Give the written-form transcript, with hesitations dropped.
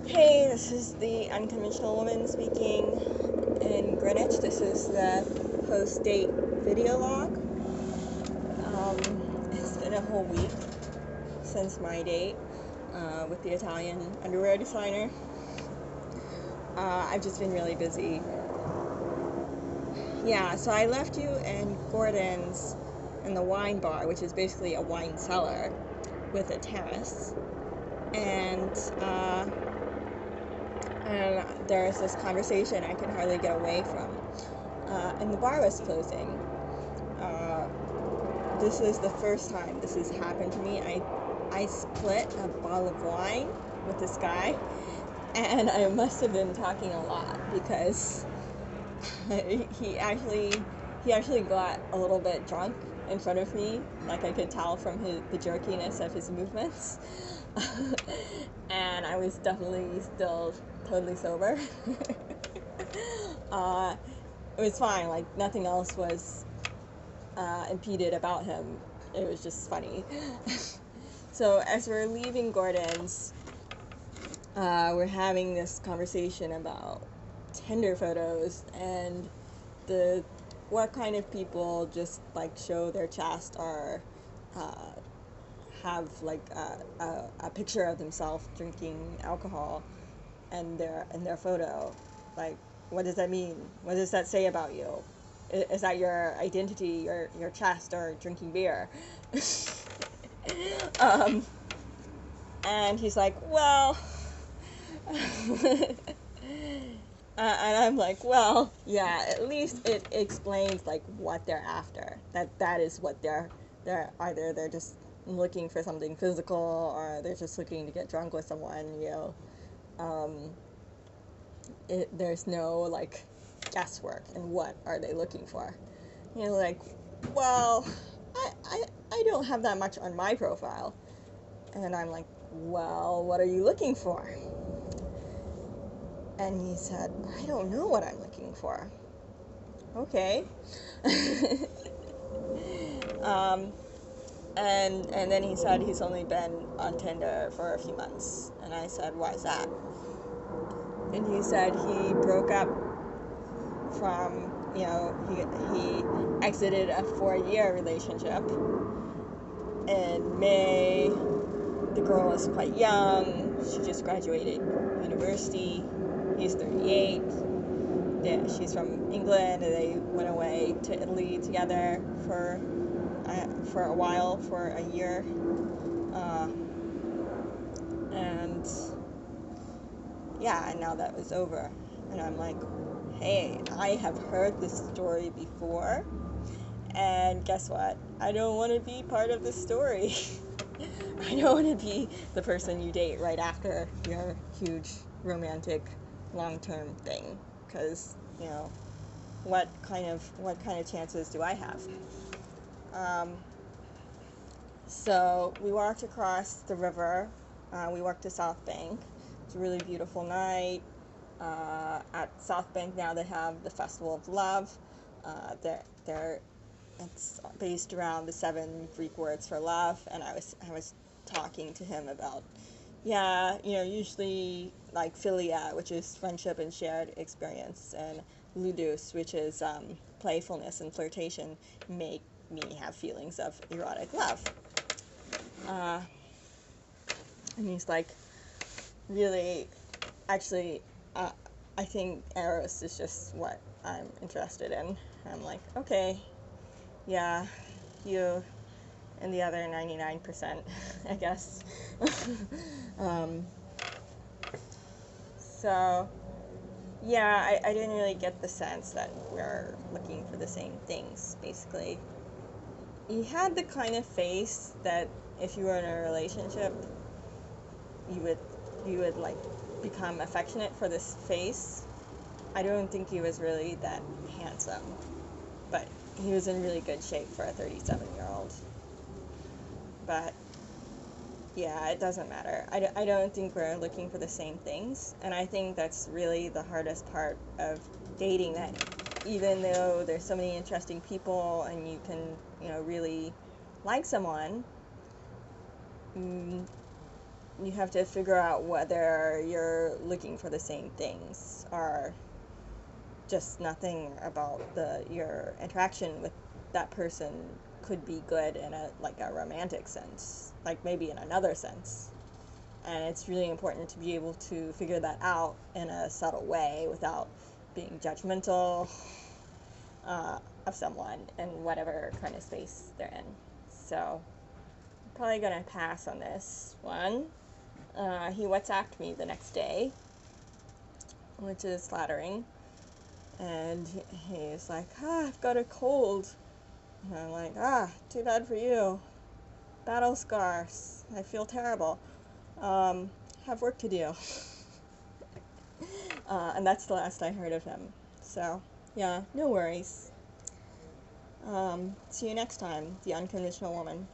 Hey, this is the Unconventional Woman speaking in Greenwich. This is the post-date video log. It's been a whole week since my date with the Italian underwear designer. I've just been really busy. Yeah, so I left you in Gordon's in the wine bar, which is basically a wine cellar with a terrace. And there's this conversation I can hardly get away from. And the bar was closing. Uh, this is the first time this has happened to me. I split a bottle of wine with this guy, and I must have been talking a lot because he actually he actually got a little bit drunk in front of me. Like I could tell from the jerkiness of his movements. And I was definitely still totally sober. uh, it was fine. Like nothing else was impeded about him. It was just funny. So as we're leaving Gordon's, we're having this conversation about Tinder photos and the what kind of people just like show their chest or uh, have like a picture of themselves drinking alcohol in their photo. Like, what does that mean? What does that say about you? Is that your identity, your chest, or drinking beer? um, and he's like, well, and I'm like, well, yeah, at least it explains like what they're after. That is what they're either they're just looking for something physical or they're just looking to get drunk with someone. Um, there's no like guesswork in what are they looking for. Like, well, I don't have that much on my profile, and I'm like, well, what are you looking for? And he said, I don't know what I'm looking for. Okay. um, and then he said he's only been on Tinder for a few months. And I said, why is that? And he said he broke up from, he exited a 4-year relationship in May. The girl is quite young. She just graduated university. He's 38. Yeah, she's from England, and they went away to Italy together for a while, for a year, and yeah, and now that was over, and I'm like, hey, I have heard this story before, and guess what? I don't want to be part of this story. I don't want to be the person you date right after your huge romantic long-term thing, because what kind of chances do I have? Um, so we walked across the river. We walked to South Bank. It's a really beautiful night. At South Bank now they have the Festival of Love. It's based around the 7 Greek words for love, and I was talking to him about, yeah, usually like philia, which is friendship and shared experience, and ludus, which is playfulness and flirtation, make me have feelings of erotic love. Uh, and he's like, really, actually, I think Eros is just what I'm interested in. I'm like, okay, yeah, you and the other 99%, I guess. um, so, yeah, I didn't really get the sense that we're looking for the same things, basically. He had the kind of face that if you were in a relationship, you would like become affectionate for this face. I don't think he was really that handsome, but he was in really good shape for a 37-year-old. But yeah, it doesn't matter. I don't think we're looking for the same things, and I think that's really the hardest part of dating, that even though there's so many interesting people and you can really like someone, you have to figure out whether you're looking for the same things or just nothing about your interaction with that person could be good in a romantic sense, like maybe in another sense. And it's really important to be able to figure that out in a subtle way without being judgmental of someone in whatever kind of space they're in. So I'm probably gonna pass on this one. He WhatsApped me the next day, which is flattering. And he's like, I've got a cold. And I'm like, too bad for you. Battle scars. I feel terrible. Have work to do. And that's the last I heard of him. So, yeah, no worries. See you next time, The Unconventional Woman.